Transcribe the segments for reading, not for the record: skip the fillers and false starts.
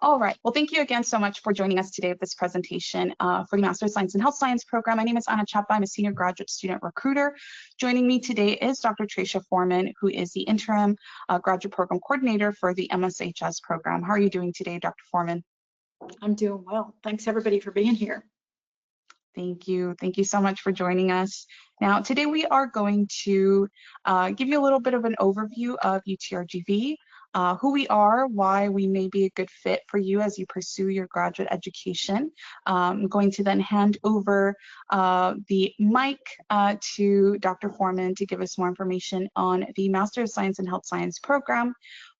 All right. Well, thank you again so much for joining us today with this presentation for the Master of Science in Health Science program. My name is Anna Chapa. I'm a senior graduate student recruiter. Joining me today is Dr. Tracia Forman, who is the interim graduate program coordinator for the MSHS program. How are you doing today, Dr. Forman? I'm doing well. Thanks everybody for being here. Thank you. Thank you so much for joining us. Now, today we are going to give you a little bit of an overview of UTRGV, who we are, why we may be a good fit for you as you pursue your graduate education. I'm going to then hand over the mic to Dr. Forman to give us more information on the Master of Science in Health Science program.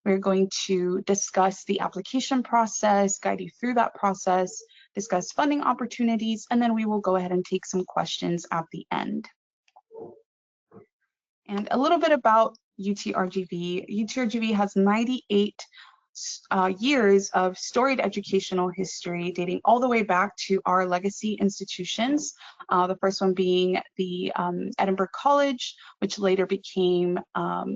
We're going to discuss the application process, guide you through that process, discuss funding opportunities, and then we will go ahead and take some questions at the end. And a little bit about UTRGV. UTRGV has 98 years of storied educational history dating all the way back to our legacy institutions. The first one being the Edinburgh College, which later became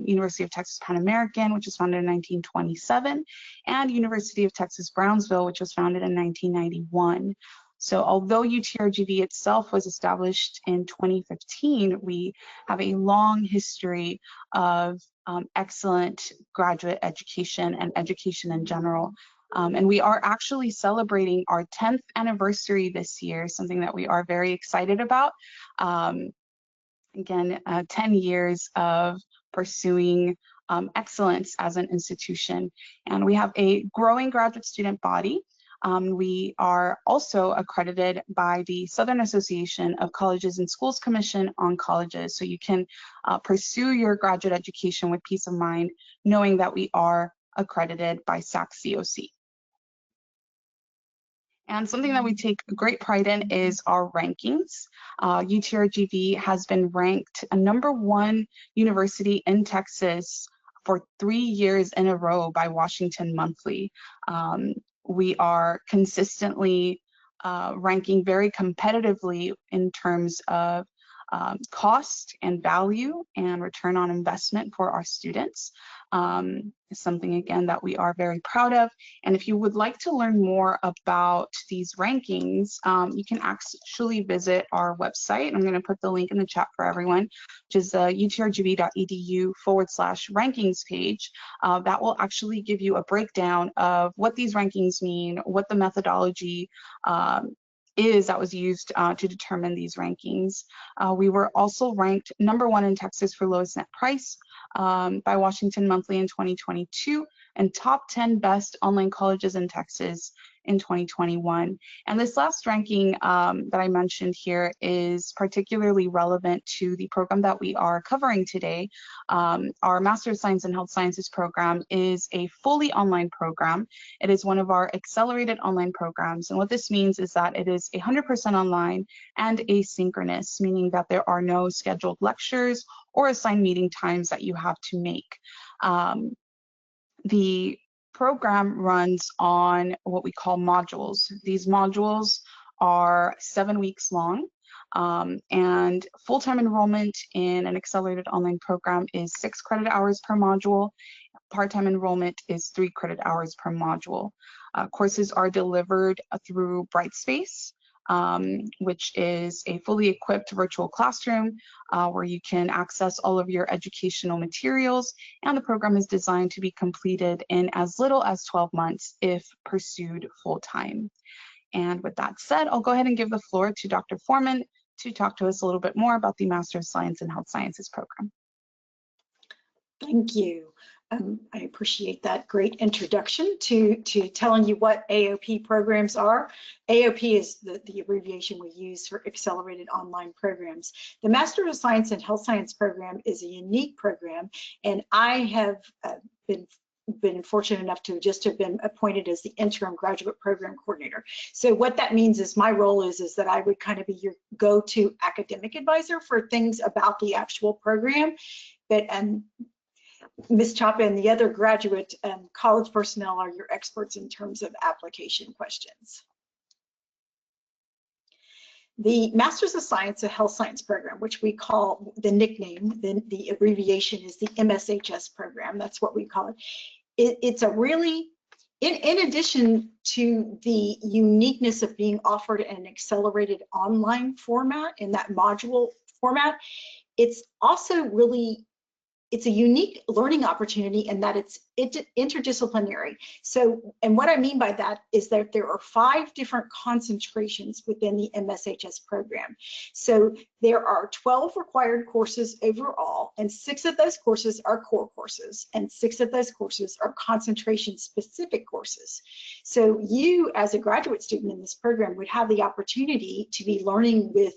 University of Texas Pan American, which was founded in 1927, and University of Texas Brownsville, which was founded in 1991. So although UTRGV itself was established in 2015, we have a long history of excellent graduate education and education in general. And we are actually celebrating our 10th anniversary this year, something that we are very excited about. Again, 10 years of pursuing excellence as an institution. And we have a growing graduate student body. We are also accredited by the Southern Association of Colleges and Schools Commission on Colleges. So you can pursue your graduate education with peace of mind, knowing that we are accredited by SAC-COC. And something that we take great pride in is our rankings. UTRGV has been ranked a #1 university in Texas for 3 years in a row by Washington Monthly. We are consistently ranking very competitively in terms of cost and value and return on investment for our students. It's something, again, that we are very proud of. And if you would like to learn more about these rankings, you can actually visit our website. I'm going to put the link in the chat for everyone, which is utrgv.edu/rankings page. That will actually give you a breakdown of what these rankings mean, what the methodology is that was used to determine these rankings. We were also ranked #1 in Texas for lowest net price by Washington Monthly in 2022, and top 10 best online colleges in Texas in 2021. And this last ranking that I mentioned here is particularly relevant to the program that we are covering today. Our Master of Science in Health Sciences program is a fully online program. It is one of our accelerated online programs. And what this means is that it is 100% online and asynchronous, meaning that there are no scheduled lectures or assigned meeting times that you have to make. The program runs on what we call modules. These modules are 7 weeks long, and full-time enrollment in an accelerated online program is 6 credit hours per module. Part-time enrollment is 3 credit hours per module. Courses are delivered through Brightspace, which is a fully equipped virtual classroom where you can access all of your educational materials, and the program is designed to be completed in as little as 12 months if pursued full-time. And with that said, I'll go ahead and give the floor to Dr. Forman to talk to us a little bit more about the Master of Science in Health Sciences program. Thank you. I appreciate that great introduction to telling you what AOP programs are. AOP is the abbreviation we use for accelerated online programs. The Master of Science in Health Science program is a unique program, and I have been fortunate enough to just have been appointed as the interim graduate program coordinator. So what that means is my role is that I would kind of be your go-to academic advisor for things about the actual program. But Ms. Chapa and the other graduate college personnel are your experts in terms of application questions. The Masters of Science in Health Science program, which we call the nickname, the abbreviation is the MSHS program. That's what we call it. It's a really In addition to the uniqueness of being offered in an accelerated online format, in that module format, it's also really, it's a unique learning opportunity in that it's interdisciplinary. So, and what I mean by that is that there are 5 different concentrations within the MSHS program. So there are 12 required courses overall, and 6 of those courses are core courses, and 6 of those courses are concentration specific courses. So you, as a graduate student in this program, would have the opportunity to be learning with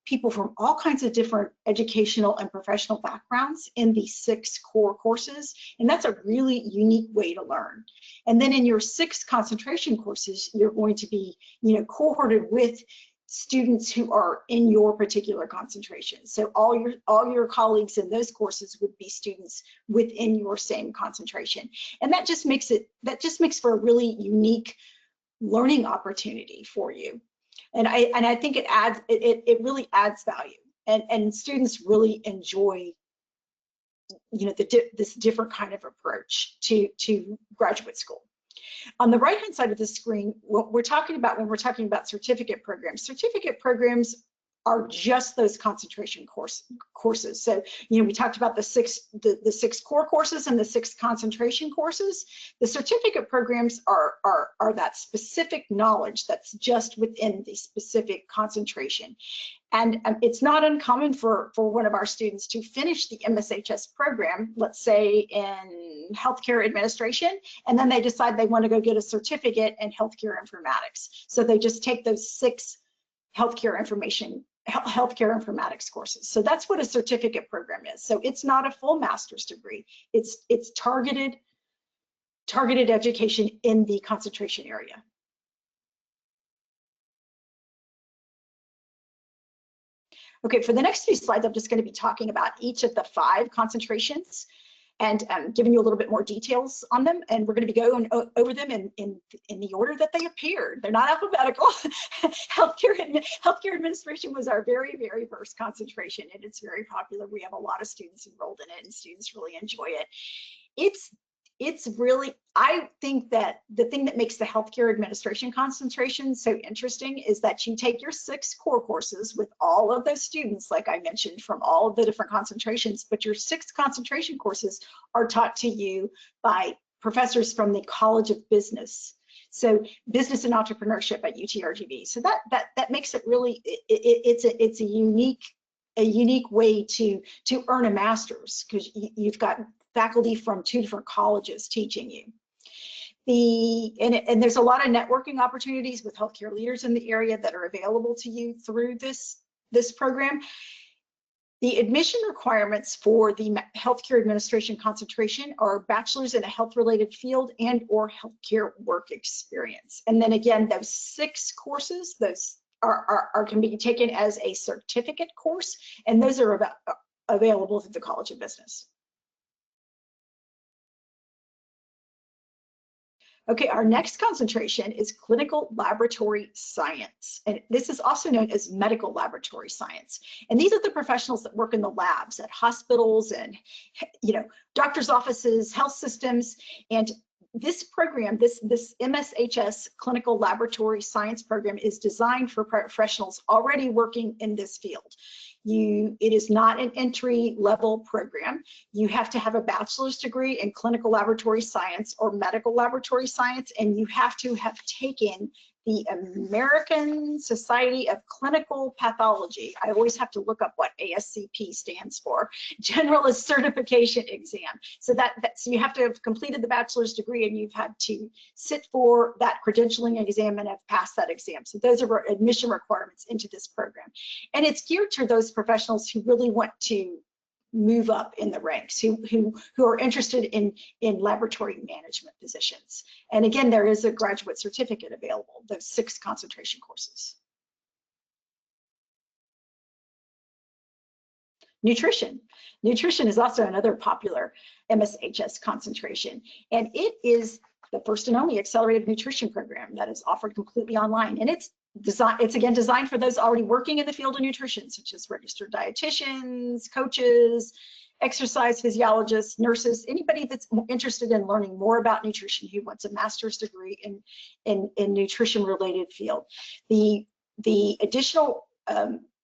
people from all kinds of different educational and professional backgrounds in the 6 core courses, and that's a really unique way to learn. And then in your 6 concentration courses, you're going to be, cohorted with students who are in your particular concentration. So all your colleagues in those courses would be students within your same concentration, and that just makes for a really unique learning opportunity for you. And I think it really adds value, and students really enjoy, this different kind of approach to graduate school. On the right-hand side of the screen, what we're talking about when we're talking about certificate programs are just those concentration courses. So, we talked about the 6 core courses and the 6 concentration courses. The certificate programs are that specific knowledge that's just within the specific concentration. And it's not uncommon for one of our students to finish the MSHS program, let's say in healthcare administration, and then they decide they want to go get a certificate in healthcare informatics. So they just take those 6 healthcare informatics courses. So that's what a certificate program is. So it's not a full master's degree. It's targeted education in the concentration area. Okay, for the next few slides, I'm just going to be talking about each of the 5 concentrations and giving you a little bit more details on them. And we're going to be going over them in the order that they appeared. They're not alphabetical. Healthcare administration was our very, very first concentration, and it's very popular. We have a lot of students enrolled in it, and students really enjoy it. It's really, I think that the thing that makes the healthcare administration concentration so interesting is that you take your 6 core courses with all of those students, like I mentioned, from all of the different concentrations, but your 6 concentration courses are taught to you by professors from the College of Business. So business and entrepreneurship at UTRGV. So that makes it really, it's a unique way to earn a master's, because you've got faculty from 2 different colleges teaching you. And there's a lot of networking opportunities with healthcare leaders in the area that are available to you through this program. The admission requirements for the healthcare administration concentration are bachelor's in a health-related field and or healthcare work experience. And then again, those 6 courses, those can be taken as a certificate course, and those are available through the College of Business. Okay, our next concentration is clinical laboratory science, and this is also known as medical laboratory science. And these are the professionals that work in the labs at hospitals and, doctors' offices, health systems. And this program, this MSHS Clinical Laboratory Science program, is designed for professionals already working in this field. It is not an entry-level program. You have to have a bachelor's degree in clinical laboratory science or medical laboratory science, and you have to have taken the American Society of Clinical Pathology. I always have to look up what ASCP stands for, Generalist Certification Exam. So so you have to have completed the bachelor's degree, and you've had to sit for that credentialing exam and have passed that exam. So those are admission requirements into this program. And it's geared to those professionals who really want to move up in the ranks, who are interested in laboratory management positions. And again, there is a graduate certificate available, those 6 concentration courses. Nutrition. Nutrition is also another popular MSHS concentration, and it is the first and only accelerated nutrition program that is offered completely online. And it's again designed for those already working in the field of nutrition, such as registered dietitians, coaches, exercise physiologists, nurses, anybody that's interested in learning more about nutrition who wants a master's degree in nutrition related field. The additional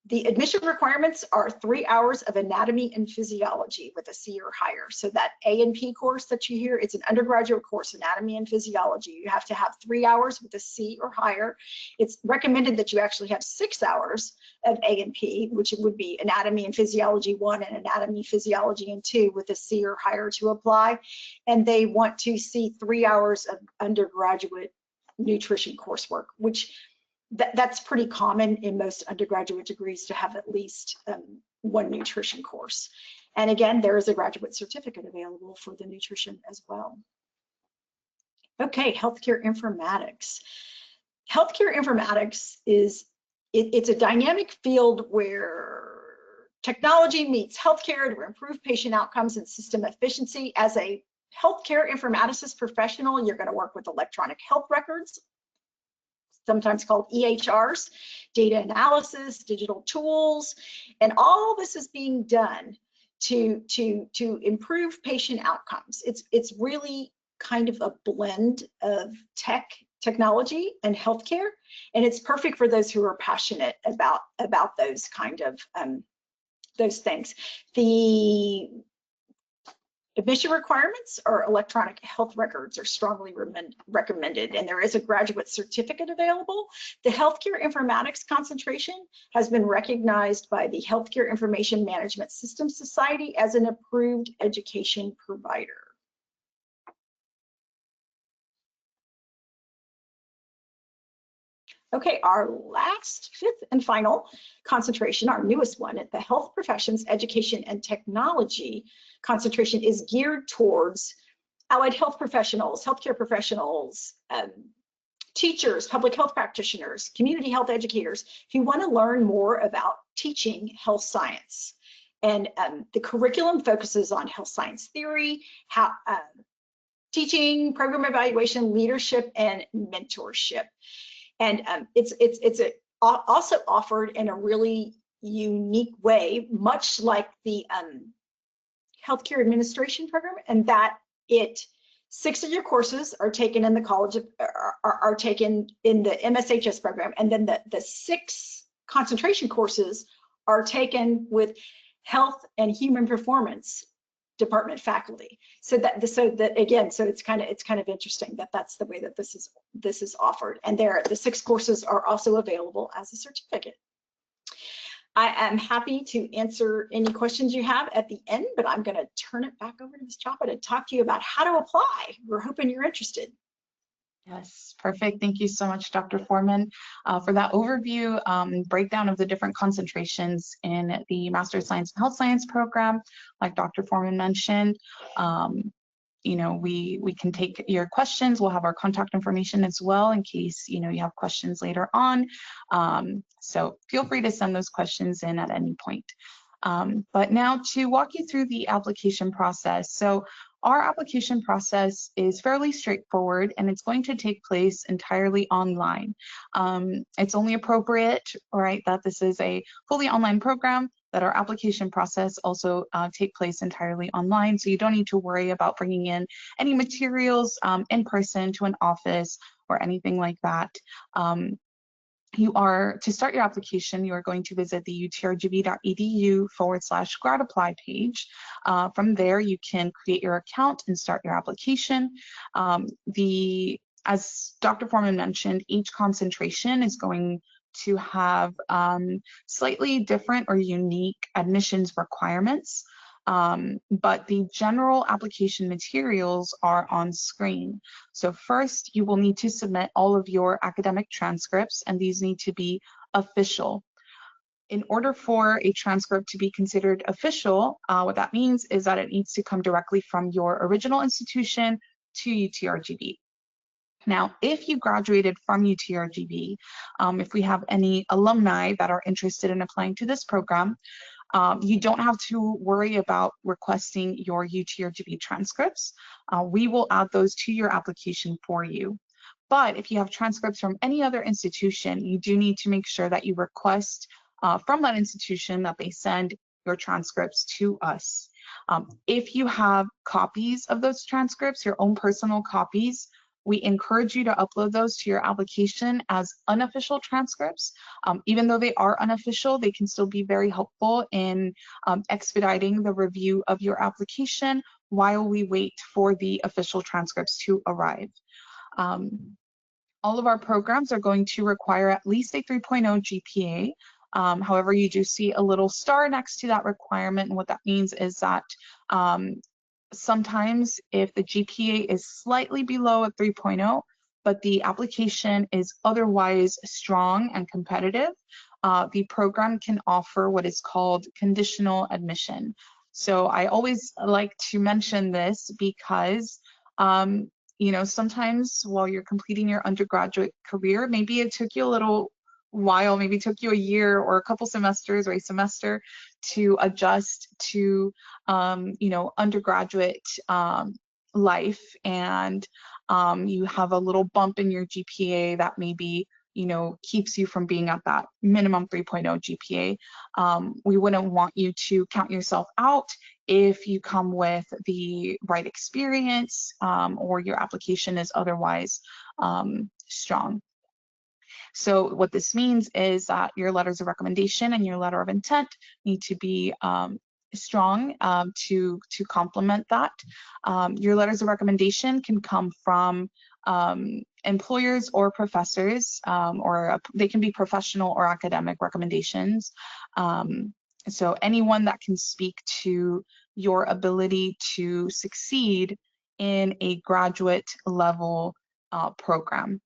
the admission requirements are 3 hours of anatomy and physiology with a C or higher. So that A&P course that you hear, it's an undergraduate course, anatomy and physiology. You have to have 3 hours with a C or higher. It's recommended that you actually have 6 hours of A&P, which would be anatomy and physiology 1 and anatomy, physiology and 2 with a C or higher to apply. And they want to see 3 hours of undergraduate nutrition coursework, which that's pretty common in most undergraduate degrees to have at least 1 nutrition course. And again, there is a graduate certificate available for the nutrition as well. Okay, healthcare informatics. Healthcare informatics is, it's a dynamic field where technology meets healthcare to improve patient outcomes and system efficiency. As a healthcare informaticist professional, you're going to work with electronic health records, sometimes called EHRs, data analysis, digital tools, and all this is being done to improve patient outcomes. It's really kind of a blend of technology and healthcare, and it's perfect for those who are passionate about those kind of those things. The admission requirements or electronic health records are strongly recommended, and there is a graduate certificate available. The healthcare informatics concentration has been recognized by the Healthcare Information Management Systems Society as an approved education provider. Okay, our last, 5th and final concentration, our newest one, at the Health Professions, Education and Technology concentration is geared towards allied health professionals, healthcare professionals, teachers, public health practitioners, community health educators who want to learn more about teaching health science. And the curriculum focuses on health science theory, teaching, program evaluation, leadership, and mentorship. And it's also offered in a really unique way, much like the healthcare administration program, and that 6 of your courses are taken in the college of, are taken in the MSHS program, and then the 6 concentration courses are taken with health and human performance department faculty. So it's kind of interesting that that's the way that this is offered. And the 6 courses are also available as a certificate. I am happy to answer any questions you have at the end, but I'm going to turn it back over to Ms. Chapa to talk to you about how to apply. We're hoping you're interested. Yes, perfect. Thank you so much, Dr. Forman, for that overview, breakdown of the different concentrations in the Master of Science in Health Science program. Like Dr. Forman mentioned, you know, we can take your questions. We'll have our contact information as well in case, you know, you have questions later on. So feel free to send those questions in at any point. But now to walk you through the application process. So our application process is fairly straightforward, and it's going to take place entirely online. It's only appropriate, right, that this is a fully online program, that our application process also take place entirely online. So you don't need to worry about bringing in any materials in person to an office or anything like that. To start your application, you are going to visit the utrgv.edu/gradapply page. From there, you can create your account and start your application. As Dr. Forman mentioned, each concentration is going to have slightly different or unique admissions requirements. But the general application materials are on screen. So first, you will need to submit all of your academic transcripts, and these need to be official. In order for a transcript to be considered official, what that means is that it needs to come directly from your original institution to UTRGV. Now, if you graduated from UTRGV, if we have any alumni that are interested in applying to this program, you don't have to worry about requesting your UTRGV transcripts. We will add those to your application for you. But if you have transcripts from any other institution, you do need to make sure that you request from that institution that they send your transcripts to us. If you have copies of those transcripts, your own personal copies, we encourage you to upload those to your application as unofficial transcripts. Even though they are unofficial, they can still be very helpful in expediting the review of your application while we wait for the official transcripts to arrive. All of our programs are going to require at least a 3.0 GPA. However, you do see a little star next to that requirement, and what that means is that sometimes if the GPA is slightly below a 3.0, but the application is otherwise strong and competitive, the program can offer what is called conditional admission. So I always like to mention this because you know, sometimes while you're completing your undergraduate career, maybe it took you a little while, maybe it took you a year or a couple semesters or a semester to adjust to, you know, undergraduate life, and you have a little bump in your GPA that maybe, you know, keeps you from being at that minimum 3.0 GPA. We wouldn't want you to count yourself out if you come with the right experience or your application is otherwise strong. So what this means is that your letters of recommendation and your letter of intent need to be strong to complement that. Your letters of recommendation can come from employers or professors, or they can be professional or academic recommendations. So anyone that can speak to your ability to succeed in a graduate level program.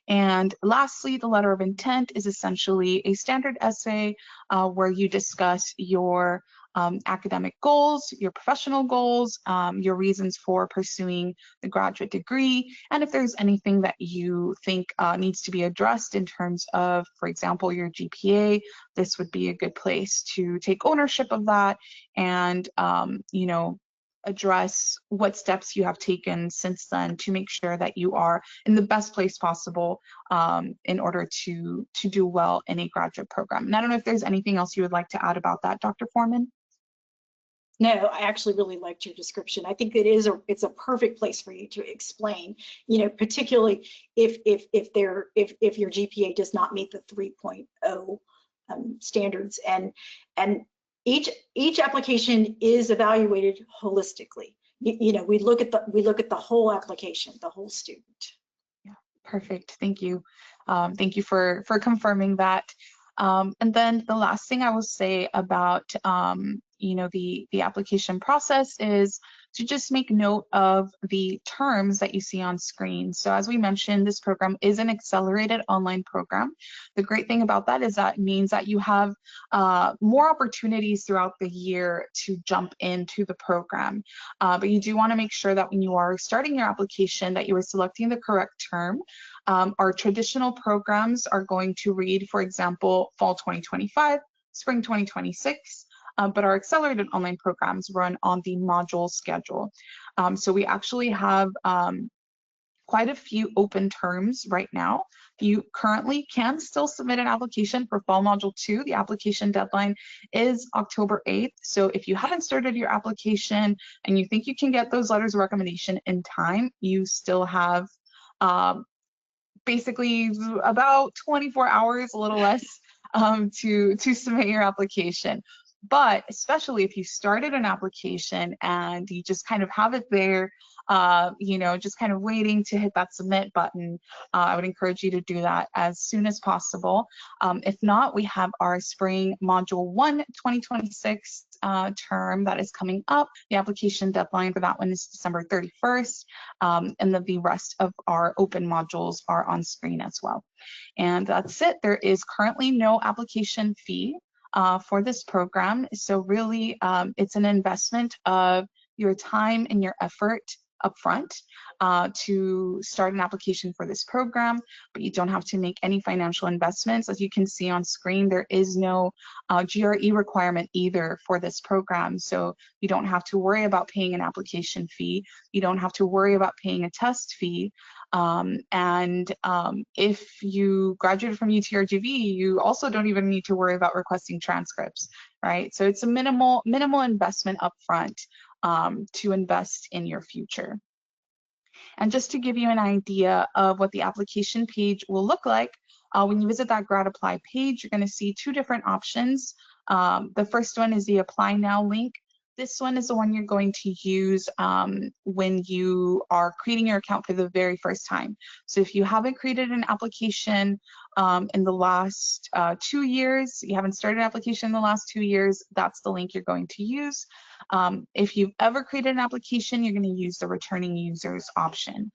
And lastly, the letter of intent is essentially a standard essay where you discuss your academic goals, your professional goals, your reasons for pursuing the graduate degree, and if there's anything that you think needs to be addressed in terms of, for example, your GPA, this would be a good place to take ownership of that and, you know, address what steps you have taken since then to make sure that you are in the best place possible in order to do well in a graduate program. And I don't know if there's anything else you would like to add about that, Dr. Forman? No, I actually really liked your description. I think it's a perfect place for you to explain, you know, particularly if your GPA does not meet the 3.0 standards, and each application is evaluated holistically. You know, we look at the whole application, the whole student. Yeah, perfect. Thank you. Thank you for confirming that. And then the last thing I will say about you know, the application process is to just make note of the terms that you see on screen. So as we mentioned, this program is an accelerated online program. The great thing about that is that it means that you have more opportunities throughout the year to jump into the program. But you do want to make sure that when you are starting your application that you are selecting the correct term. Our traditional programs are going to read, for example, fall 2025, spring 2026. But our accelerated online programs run on the module schedule. So we actually have quite a few open terms right now. You currently can still submit an application for fall module 2. The application deadline is October 8th. So if you haven't started your application and you think you can get those letters of recommendation in time, you still have basically about 24 hours, a little less, to submit your application. But especially if you started an application and you just kind of have it there, you know, just kind of waiting to hit that submit button, I would encourage you to do that as soon as possible. If not, we have our spring module 1 2026 term that is coming up. The application deadline for that one is December 31st, and then the rest of our open modules are on screen as well. And that's it. There is currently no application fee for this program. So really, it's an investment of your time and your effort upfront to start an application for this program, but you don't have to make any financial investments. As you can see on screen, there is no GRE requirement either for this program, so you don't have to worry about paying an application fee. You don't have to worry about paying a test fee. If you graduated from UTRGV, you also don't even need to worry about requesting transcripts, right? So it's a minimal investment upfront to invest in your future. And just to give you an idea of what the application page will look like, when you visit that Grad Apply page, you're going to see two different options. The first one is the Apply Now link. This one is the one you're going to use when you are creating your account for the very first time. So if you haven't created an application in the last 2 years, you haven't started an application in the last 2 years, that's the link you're going to use. If you've ever created an application, you're going to use the returning users option.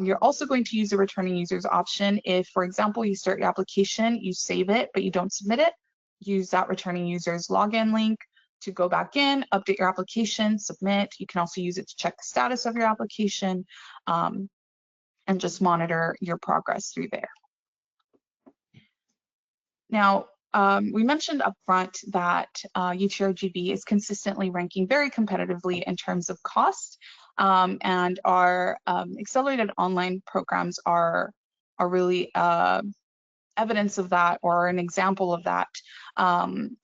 You're also going to use the returning users option if, for example, you start your application, you save it, but you don't submit it. Use that returning users login link to go back in, update your application, submit. You can also use it to check the status of your application and just monitor your progress through there. Now, we mentioned upfront that UTRGV is consistently ranking very competitively in terms of cost, and our accelerated online programs are really evidence of that, or an example of that.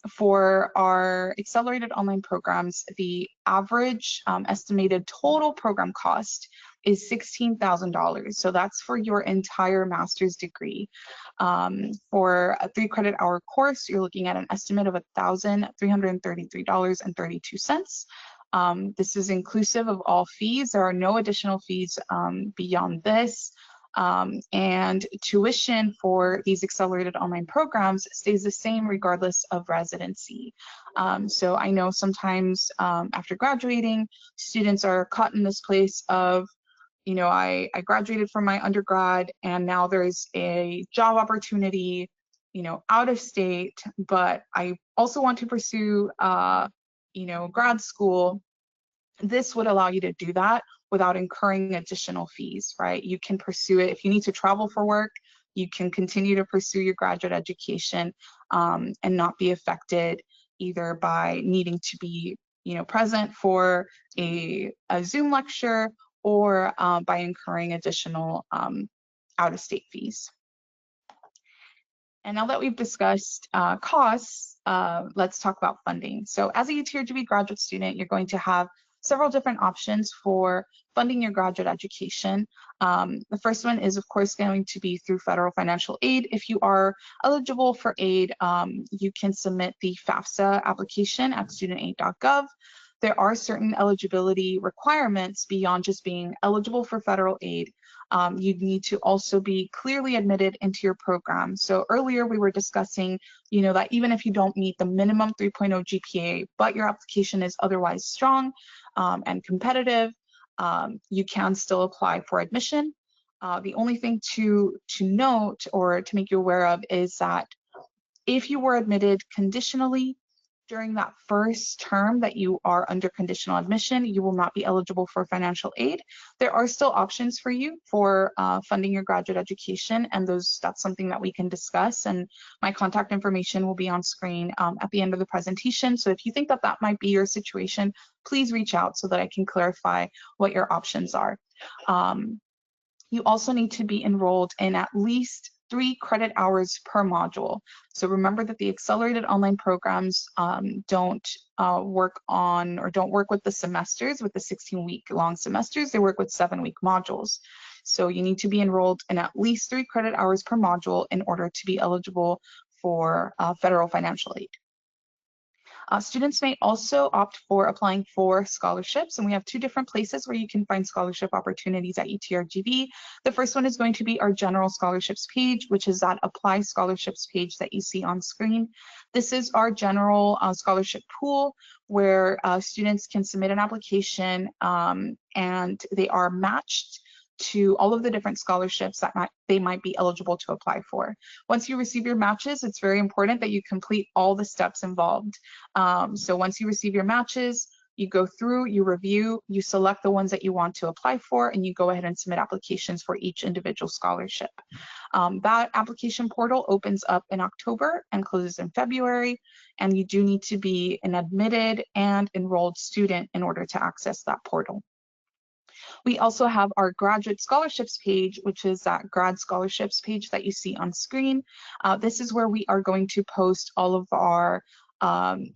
For our accelerated online programs, the average estimated total program cost is $16,000. So that's for your entire master's degree. For a 3-credit hour course, you're looking at an estimate of $1,333.32. This is inclusive of all fees. There are no additional fees beyond this. And tuition for these accelerated online programs stays the same regardless of residency. So I know sometimes after graduating, students are caught in this place of, you know, I graduated from my undergrad and now there's a job opportunity, you know, out of state, but I also want to pursue, you know, grad school. This would allow you to do that without incurring additional fees, right? You can pursue it. If you need to travel for work, you can continue to pursue your graduate education and not be affected either by needing to be, you know, present for a Zoom lecture or by incurring additional out-of-state fees. And now that we've discussed costs, let's talk about funding. So as a UTRGV graduate student, you're going to have several different options for funding your graduate education. The first one is, of course, going to be through federal financial aid. If you are eligible for aid, you can submit the FAFSA application at studentaid.gov. There are certain eligibility requirements beyond just being eligible for federal aid. You need to also be clearly admitted into your program. So earlier we were discussing, you know, that even if you don't meet the minimum 3.0 GPA, but your application is otherwise strong and competitive, you can still apply for admission. The only thing to note or to make you aware of is that if you were admitted conditionally, during that first term that you are under conditional admission, you will not be eligible for financial aid. There are still options for you for funding your graduate education, and that's something that we can discuss, and my contact information will be on screen at the end of the presentation. So if you think that that might be your situation, please reach out so that I can clarify what your options are. You also need to be enrolled in at least 3 credit hours per module. So remember that the accelerated online programs don't work with the semesters, with the 16-week long semesters. They work with 7-week modules. So you need to be enrolled in at least 3 credit hours per module in order to be eligible for federal financial aid. Students may also opt for applying for scholarships, and we have 2 different places where you can find scholarship opportunities at UTRGV. The first one is going to be our general scholarships page, which is that apply scholarships page that you see on screen. This is our general scholarship pool where students can submit an application and they are matched to all of the different scholarships that they might be eligible to apply for. Once you receive your matches, it's very important that you complete all the steps involved. So once you receive your matches, You go through, you review, you select the ones that you want to apply for, and you go ahead and submit applications for each individual scholarship. That application portal opens up in October and closes in February, and you do need to be an admitted and enrolled student in order to access that portal. We also have our graduate scholarships page, which is that grad scholarships page that you see on screen. This is where we are going to post all of our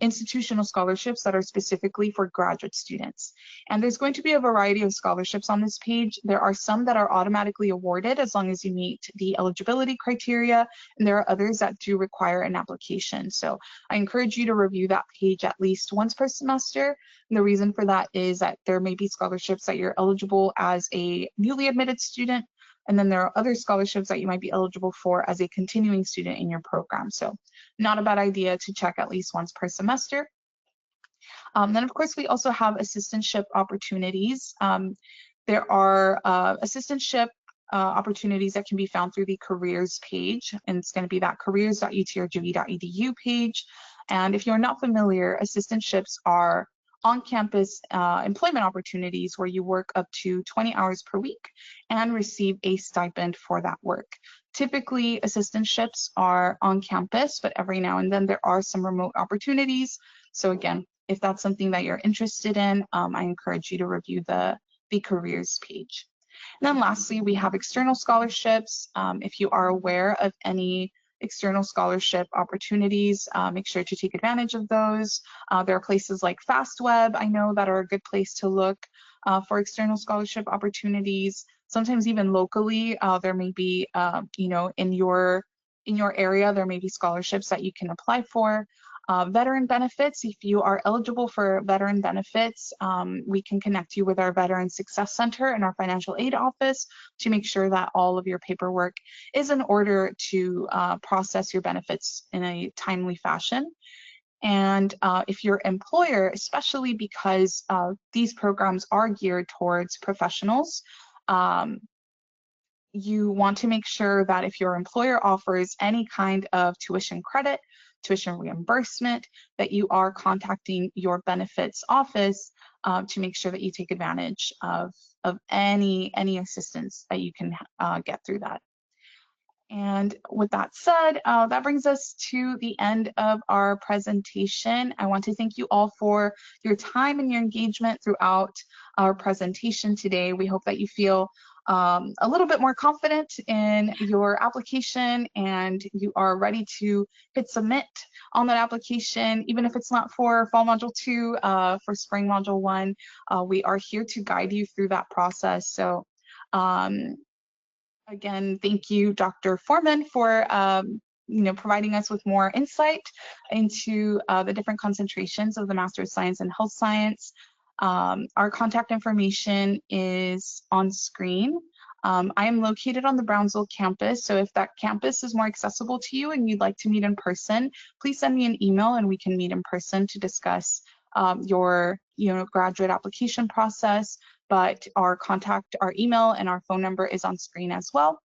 institutional scholarships that are specifically for graduate students. And there's going to be a variety of scholarships on this page. There are some that are automatically awarded as long as you meet the eligibility criteria, and there are others that do require an application. So I encourage you to review that page at least once per semester. And the reason for that is that there may be scholarships that you're eligible as a newly admitted student, and then there are other scholarships that you might be eligible for as a continuing student in your program. So not a bad idea to check at least once per semester. Then of course we also have assistantship opportunities. There are assistantship opportunities that can be found through the careers page, and it's going to be that careers.utrgv.edu page. And if you're not familiar, assistantships are on-campus employment opportunities where you work up to 20 hours per week and receive a stipend for that work. Typically, assistantships are on campus, but every now and then there are some remote opportunities. So again, if that's something that you're interested in, I encourage you to review the careers page. And then lastly, we have external scholarships. If you are aware of any external scholarship opportunities, make sure to take advantage of those. There are places like FastWeb, I know, that are a good place to look for external scholarship opportunities. Sometimes even locally, there may be, you know, in your area, there may be scholarships that you can apply for. Veteran benefits, if you are eligible for veteran benefits, we can connect you with our Veteran Success Center and our financial aid office to make sure that all of your paperwork is in order to process your benefits in a timely fashion. And if your employer, especially because these programs are geared towards professionals, you want to make sure that if your employer offers any kind of tuition credit, tuition reimbursement, that you are contacting your benefits office to make sure that you take advantage of any assistance that you can get through that. And with that said, that brings us to the end of our presentation. I want to thank you all for your time and your engagement throughout our presentation today. We hope that you feel a little bit more confident in your application and you are ready to hit submit on that application. Even if it's not for Fall Module 2, for Spring Module 1, we are here to guide you through that process. So again, thank you, Dr. Forman, for you know, providing us with more insight into the different concentrations of the Master of Science in Health Science. Our contact information is on screen. I am located on the Brownsville campus, so if that campus is more accessible to you and you'd like to meet in person, please send me an email and we can meet in person to discuss your graduate application process. But our email and our phone number is on screen as well.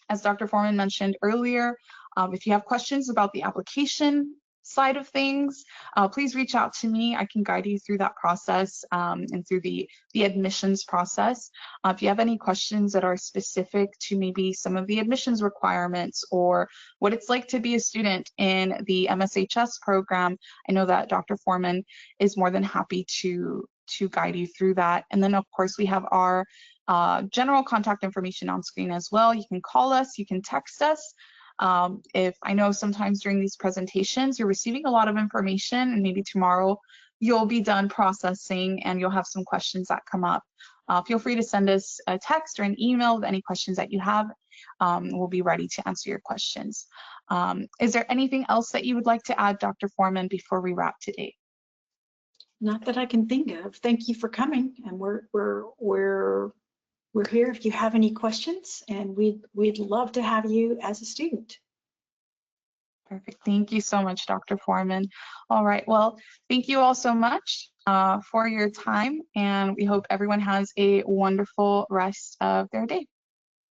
As Dr. Forman mentioned earlier, if you have questions about the application side of things, please reach out to me. I can guide you through that process and through the admissions process. If you have any questions that are specific to maybe some of the admissions requirements or what it's like to be a student in the MSHS program, I know that Dr. Forman is more than happy to guide you through that. And then of course we have our general contact information on screen as well. You can call us, you can text us. If I know sometimes during these presentations you're receiving a lot of information and maybe tomorrow you'll be done processing and you'll have some questions that come up. Feel free to send us a text or an email with any questions that you have. We'll be ready to answer your questions. Is there anything else that you would like to add, Dr. Forman, before we wrap today? Not that I can think of. Thank you for coming, and we're here if you have any questions, and we'd love to have you as a student. Perfect. Thank you so much, Dr. Forman. All right. Well, thank you all so much for your time, and we hope everyone has a wonderful rest of their day.